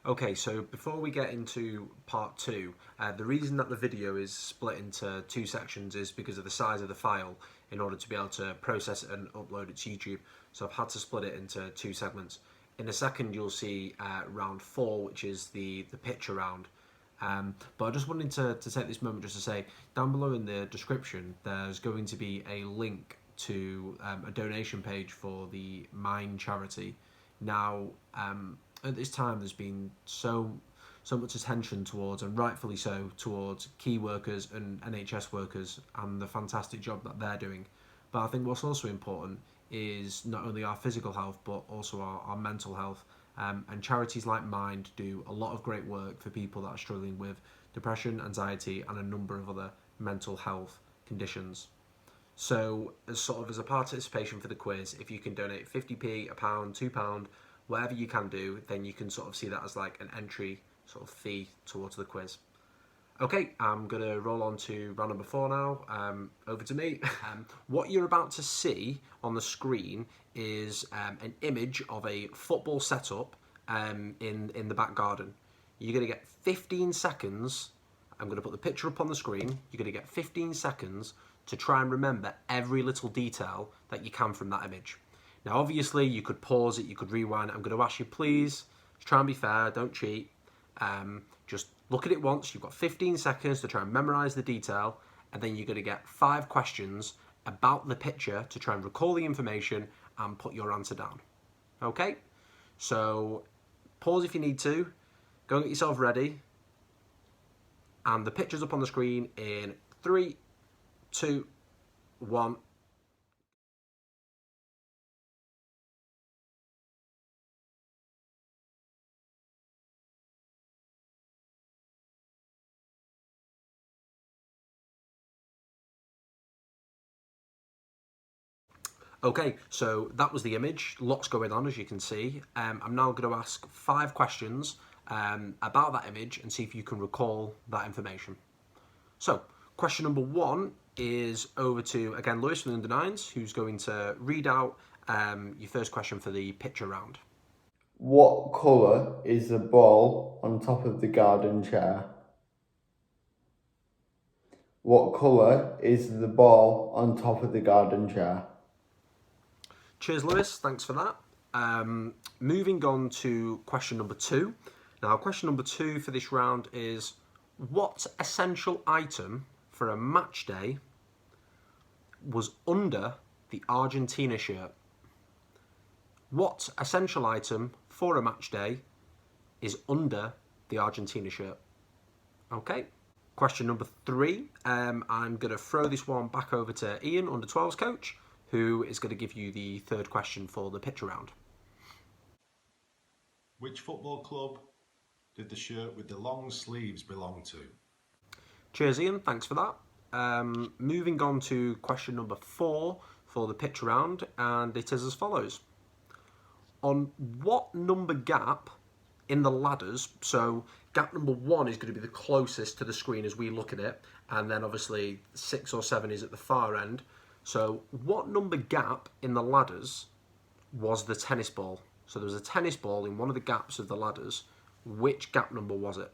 Okay, so before we get into part two, the reason that the video is split into two sections is because of the size of the file in order to be able to process it and upload it to YouTube. So I've had to split it into two segments. In a second, you'll see round four, which is the picture round. But I just wanted to take this moment just to say, down below in the description, there's going to be a link to a donation page for the Mine charity. Now, at this time, there's been so much attention towards, and rightfully so, towards key workers and NHS workers and the fantastic job that they're doing. But I think what's also important is not only our physical health, but also our mental health. And charities like Mind do a lot of great work for people that are struggling with depression, anxiety, and a number of other mental health conditions. So, as a participation for the quiz, if you can donate 50p, a pound, £2, whatever you can do, then you can sort of see that as like an entry sort of fee towards the quiz. Okay, I'm going to roll on to round number four now. Over to me. What you're about to see on the screen is an image of a football setup in the back garden. You're going to get 15 seconds. I'm going to put the picture up on the screen. You're going to get 15 seconds to try and remember every little detail that you can from that image. Now, obviously, you could pause it, you could rewind it. I'm going to ask you, please, try and be fair, don't cheat. Just look at it once. You've got 15 seconds to try and memorise the detail, and then you're going to get 5 questions about the picture to try and recall the information and put your answer down. Okay? So, pause if you need to. Go and get yourself ready. And the picture's up on the screen in 3, 2, 1. Okay, so that was the image. Lots going on, as you can see. I'm now going to ask 5 questions about that image and see if you can recall that information. So, question number 1 is over to, again, Lewis from the Under-9s, who's going to read out your first question for the picture round. What colour is the ball on top of the garden chair? What colour is the ball on top of the garden chair? Cheers, Lewis. Thanks for that. Moving on to question number 2. Now, question number 2 for this round is, what essential item for a match day was under the Argentina shirt? What essential item for a match day is under the Argentina shirt? Okay. Question number 3. I'm going to throw this one back over to Ian, under 12s coach, who is going to give you the third question for the picture round. Which football club did the shirt with the long sleeves belong to? Cheers, Ian. Thanks for that. Moving on to question number 4 for the picture round, and it is as follows. On what number gap in the ladders, so gap number 1 is going to be the closest to the screen as we look at it, and then obviously 6 or 7 is at the far end. So what number gap in the ladders was the tennis ball? So there was a tennis ball in one of the gaps of the ladders. Which gap number was it?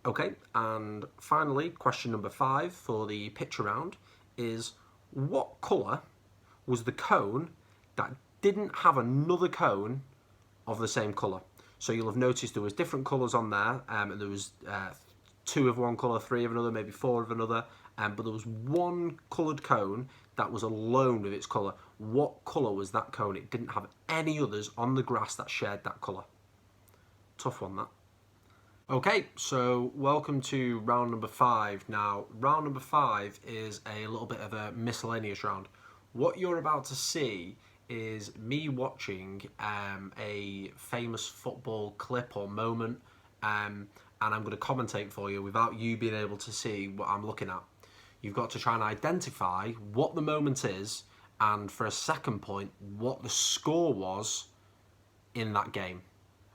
Okay, and finally, question number 5 for the picture round is, what colour was the cone that didn't have another cone of the same colour? So you'll have noticed there was different colours on there, and there was 2 of one colour, 3 of another, maybe 4 of another, but there was one coloured cone that was alone with its colour. What colour was that cone? It didn't have any others on the grass that shared that colour. Tough one, that. Okay, so welcome to round number 5. Now, round number 5 is a little bit of a miscellaneous round. What you're about to see is me watching a famous football clip or moment, and I'm going to commentate for you without you being able to see what I'm looking at. You've got to try and identify what the moment is, and for a second point, what the score was in that game.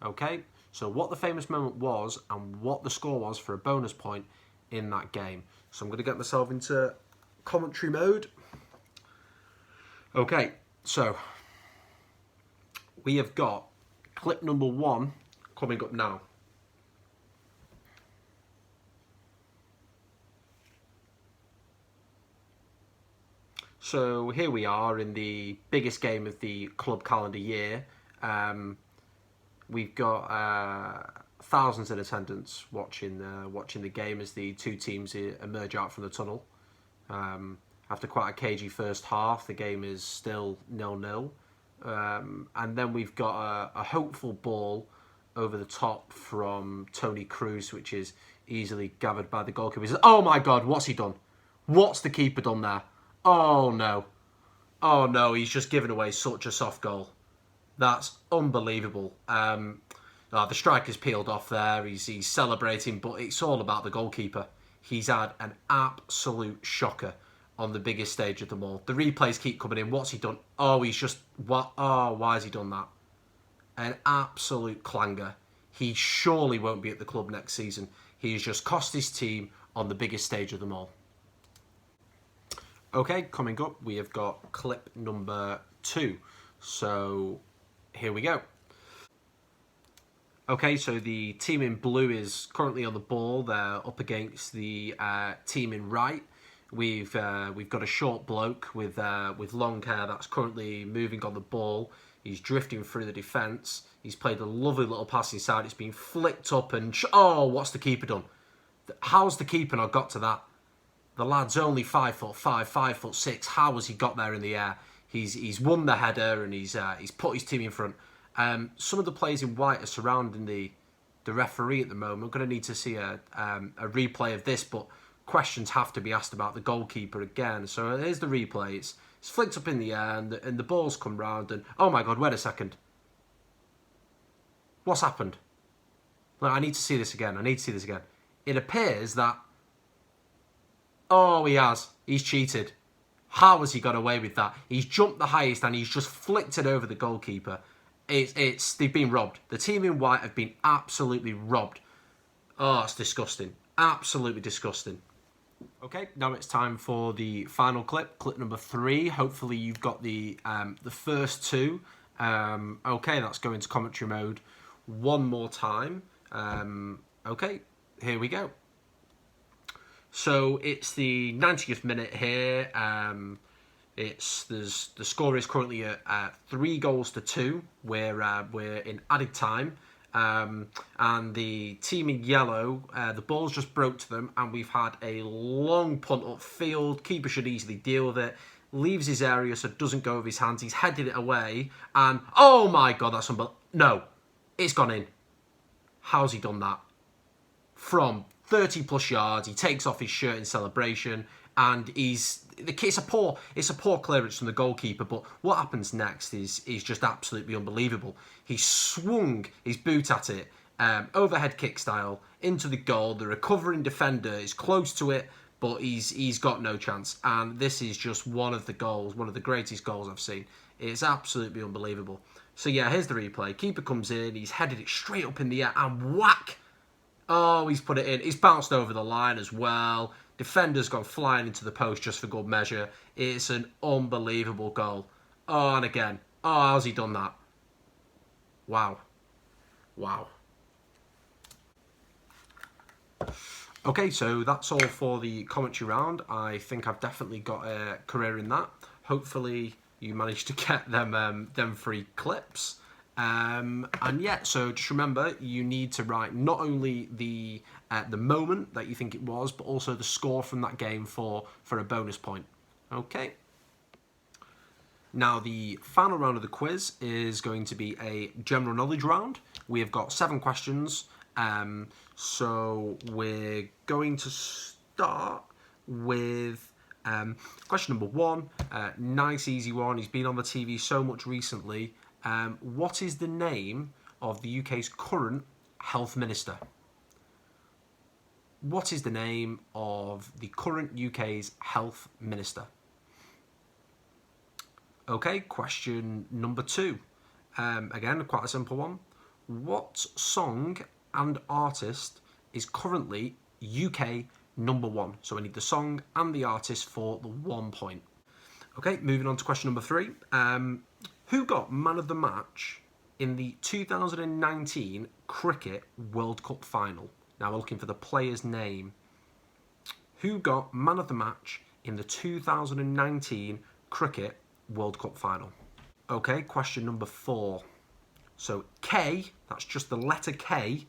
Okay? So what the famous moment was and what the score was for a bonus point in that game. So I'm going to get myself into commentary mode. Okay, so we have got clip number 1 coming up now. So here we are in the biggest game of the club calendar year. We've got thousands in attendance watching the game as the two teams emerge out from the tunnel. After quite a cagey first half, the game is still 0-0. And then we've got a hopeful ball over the top from Tony Cruz, which is easily gathered by the goalkeeper. He says, "Oh my God, what's he done? What's the keeper done there? Oh no. Oh no, he's just given away such a soft goal. That's unbelievable." The striker's peeled off there. He's celebrating, but it's all about the goalkeeper. He's had an absolute shocker on the biggest stage of them all. The replays keep coming in. What's he done? Oh, he's just... what? Oh, why has he done that? An absolute clanger. He surely won't be at the club next season. He's just cost his team on the biggest stage of them all. Okay, coming up, we have got clip number 2. So, here we go. Okay, so the team in blue is currently on the ball. They're up against the team in right. We've got a short bloke with long hair that's currently moving on the ball. He's drifting through the defence. He's played a lovely little pass inside. It's been flicked up and... oh, what's the keeper done? How's the keeper not got to that? The lad's only 5'5", 5'6". How has he got there in the air? He's won the header and he's put his team in front. Some of the players in white are surrounding the referee at the moment. We're going to need to see a replay of this, but questions have to be asked about the goalkeeper again. So here's the replay. It's flicked up in the air and the ball's come round and... oh my God, wait a second. What's happened? Look, I need to see this again. It appears that... oh, he has. He's cheated. How has he got away with that? He's jumped the highest and he's just flicked it over the goalkeeper. They've been robbed. The team in white have been absolutely robbed. Oh, it's disgusting. Absolutely disgusting. Okay, now it's time for the final clip number 3. Hopefully you've got the first two. Okay, that's going to commentary mode one more time. Okay, here we go. So it's the 90th minute here. The score is currently at 3-2. We're in added time. And the team in yellow, the ball's just broke to them, and we've had a long punt upfield. Keeper should easily deal with it. Leaves his area, so it doesn't go over his hands. He's headed it away, and oh my God, that's unbelievable. No, it's gone in. How's he done that? From 30 plus yards, he takes off his shirt in celebration, and it's a poor clearance from the goalkeeper. But what happens next is just absolutely unbelievable. He swung his boot at it, overhead kick style, into the goal. The recovering defender is close to it, but he's got no chance. And this is just one of the greatest goals I've seen. It's absolutely unbelievable. So yeah, here's the replay. Keeper comes in, he's headed it straight up in the air, and whack! Oh, he's put it in. He's bounced over the line as well. Defender's gone flying into the post just for good measure. It's an unbelievable goal. Oh, and again. Oh, how's he done that? Wow. Wow. Okay, so that's all for the commentary round. I think I've definitely got a career in that. Hopefully you managed to get them 3 clips. And yeah, so just remember, you need to write not only the moment that you think it was, but also the score from that game for a bonus point. Okay. Now, the final round of the quiz is going to be a general knowledge round. We have got 7 questions. So we're going to start with question number 1. Nice, easy one. He's been on the TV so much recently. What is the name of the UK's current health minister? What is the name of the current UK's health minister? Okay, question number 2. Again, quite a simple one. What song and artist is currently UK number 1? So we need the song and the artist for the 1 point. Okay, moving on to question number 3. Who got man of the match In the 2019 Cricket World Cup final, now we're looking for the player's name. Who got man of the match in the 2019 Cricket World Cup final? Okay, question number 4. So K, that's just the letter K,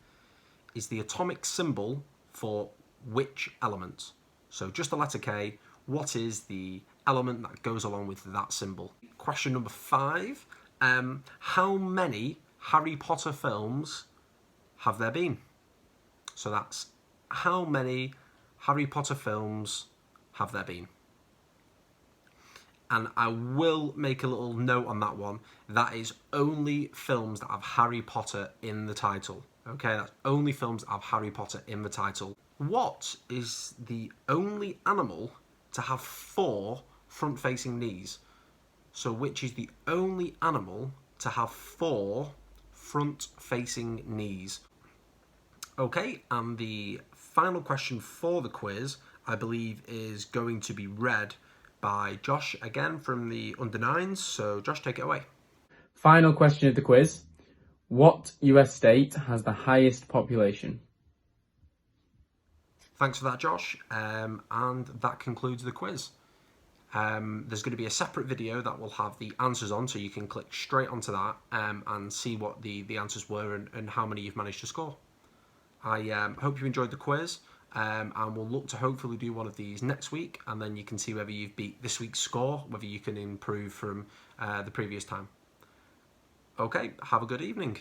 is the atomic symbol for which element? So just the letter K, what is the element that goes along with that symbol? Question number 5. How many Harry Potter films have there been? So that's how many Harry Potter films have there been? And I will make a little note on that one. That is only films that have Harry Potter in the title. Okay, that's only films that have Harry Potter in the title. What is the only animal to have 4 front-facing knees? So which is the only animal to have 4 front-facing knees? Okay, and the final question for the quiz, I believe, is going to be read by Josh again from the under-9s. So Josh, take it away. Final question of the quiz. What US state has the highest population? Thanks for that, Josh. And that concludes the quiz. There's going to be a separate video that will have the answers on, so you can click straight onto that and see what the answers were and how many you've managed to score. I hope you enjoyed the quiz, and we'll look to hopefully do one of these next week, and then you can see whether you've beat this week's score, whether you can improve from the previous time. Okay, have a good evening.